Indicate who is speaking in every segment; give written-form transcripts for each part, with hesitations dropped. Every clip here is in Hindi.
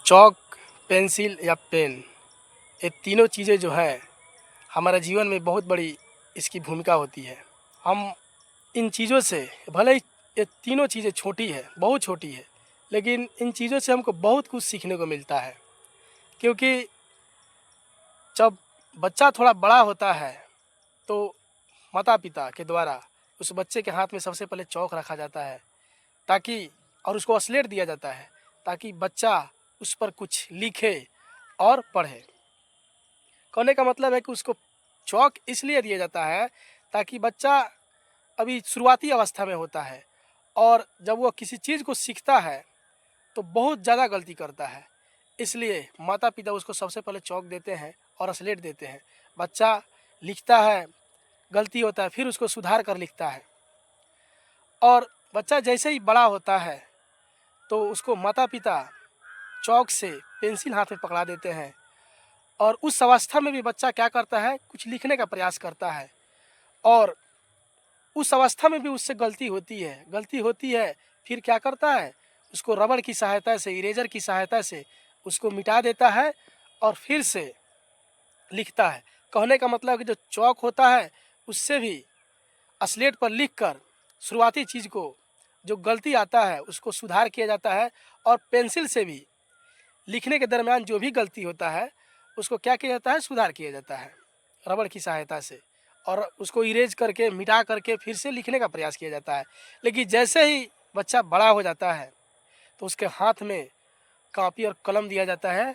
Speaker 1: चॉक, पेंसिल या पेन, ये तीनों चीज़ें जो हैं हमारे जीवन में बहुत बड़ी इसकी भूमिका होती है। हम इन चीज़ों से, भले ही ये तीनों चीज़ें छोटी है, बहुत छोटी है, लेकिन इन चीज़ों से हमको बहुत कुछ सीखने को मिलता है। क्योंकि जब बच्चा थोड़ा बड़ा होता है तो माता-पिता के द्वारा उस बच्चे के हाथ में सबसे पहले चॉक रखा जाता है ताकि, और उसको स्लेट दिया जाता है ताकि बच्चा उस पर कुछ लिखे और पढ़े। कहने का मतलब है कि उसको चॉक इसलिए दिया जाता है ताकि बच्चा अभी शुरुआती अवस्था में होता है और जब वो किसी चीज़ को सीखता है तो बहुत ज़्यादा गलती करता है। इसलिए माता पिता उसको सबसे पहले चॉक देते हैं और स्लेट देते हैं। बच्चा लिखता है, गलती होता है, फिर उसको सुधार कर लिखता है। और बच्चा जैसे ही बड़ा होता है तो उसको माता पिता चॉक से पेंसिल हाथ में पकड़ा देते हैं और उस अवस्था में भी बच्चा क्या करता है, कुछ लिखने का प्रयास करता है और उस अवस्था में भी उससे गलती होती है, फिर क्या करता है, उसको रबड़ की सहायता से, इरेजर की सहायता से उसको मिटा देता है और फिर से लिखता है। कहने का मतलब है कि जो चॉक होता है उससे भी स्लेट पर लिखकर शुरुआती चीज़ को, जो गलती आता है उसको सुधार किया जाता है और पेंसिल से भी लिखने के दरमियान जो भी गलती होता है उसको क्या किया जाता है, सुधार किया जाता है रबड़ की सहायता से और उसको इरेज करके, मिटा करके फिर से लिखने का प्रयास किया जाता है। लेकिन जैसे ही बच्चा बड़ा हो जाता है तो उसके हाथ में कॉपी और कलम दिया जाता है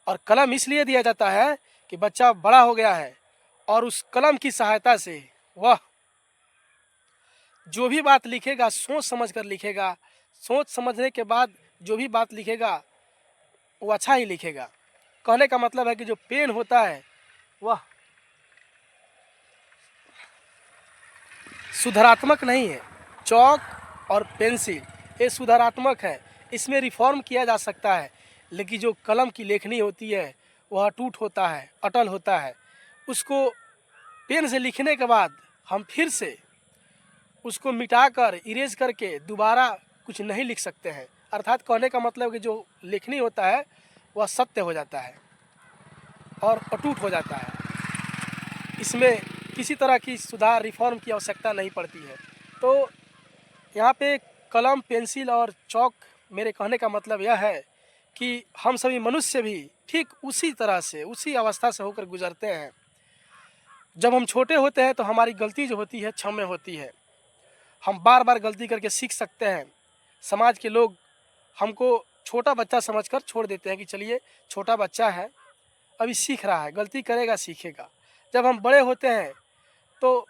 Speaker 1: और कलम इसलिए दिया जाता है कि बच्चा बड़ा हो गया है और उस कलम की सहायता से वह जो भी बात लिखेगा सोच समझ कर लिखेगा। सोच समझने के बाद जो भी बात लिखेगा वो अच्छा ही लिखेगा। कहने का मतलब है कि जो पेन होता है वह सुधारात्मक नहीं है। चॉक और पेंसिल ये सुधारात्मक है, इसमें रिफॉर्म किया जा सकता है। लेकिन जो कलम की लेखनी होती है वह अटूट होता है, अटल होता है। उसको पेन से लिखने के बाद हम फिर से उसको मिटाकर, इरेज करके दोबारा कुछ नहीं लिख सकते हैं। अर्थात कहने का मतलब कि जो लेखनी होता है वह सत्य हो जाता है और अटूट हो जाता है। इसमें किसी तरह की सुधार, रिफॉर्म की आवश्यकता नहीं पड़ती है। तो यहाँ पे कलम, पेंसिल और चॉक, मेरे कहने का मतलब यह है कि हम सभी मनुष्य भी ठीक उसी तरह से, उसी अवस्था से होकर गुजरते हैं। जब हम छोटे होते हैं तो हमारी गलती जो होती है क्षम्य होती है। हम बार बार गलती करके सीख सकते हैं। समाज के लोग हमको छोटा बच्चा समझकर छोड़ देते हैं कि चलिए छोटा बच्चा है, अभी सीख रहा है, गलती करेगा, सीखेगा। जब हम बड़े होते हैं तो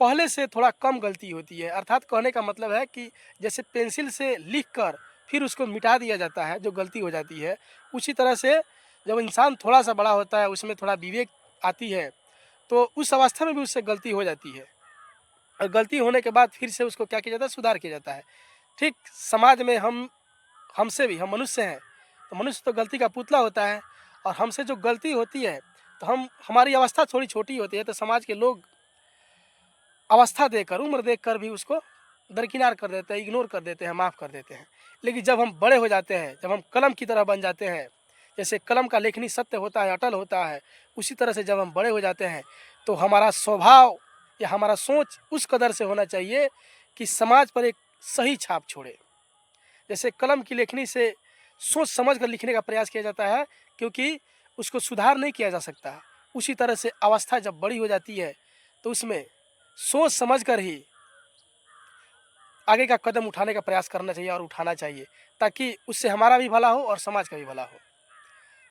Speaker 1: पहले से थोड़ा कम गलती होती है। अर्थात कहने का मतलब है कि जैसे पेंसिल से लिखकर फिर उसको मिटा दिया जाता है, जो गलती हो जाती है, उसी तरह से जब इंसान थोड़ा सा बड़ा होता है, उसमें थोड़ा विवेक आती है, तो उस अवस्था में भी उससे गलती हो जाती है और गलती होने के बाद फिर से उसको क्या किया जाता है, सुधार किया जाता है। ठीक समाज में हमसे भी, हम मनुष्य हैं तो मनुष्य तो गलती का पुतला होता है और हमसे जो गलती होती है तो हमारी अवस्था थोड़ी छोटी होती है तो समाज के लोग अवस्था देकर, उम्र देखकर भी उसको दरकिनार कर देते हैं, इग्नोर कर देते हैं, माफ़ कर देते हैं। लेकिन जब हम बड़े हो जाते हैं, जब हम कलम की तरह बन जाते हैं, जैसे कलम का लेखनी सत्य होता है, अटल होता है, उसी तरह से जब हम बड़े हो जाते हैं तो हमारा स्वभाव या हमारा सोच उस कदर से होना चाहिए कि समाज पर एक सही छाप छोड़े। जैसे कलम की लेखनी से सोच समझ कर लिखने का प्रयास किया जाता है क्योंकि उसको सुधार नहीं किया जा सकता। उसी तरह से अवस्था जब बड़ी हो जाती है तो उसमें सोच समझ कर ही आगे का कदम उठाने का प्रयास करना चाहिए और उठाना चाहिए ताकि उससे हमारा भी भला हो और समाज का भी भला हो।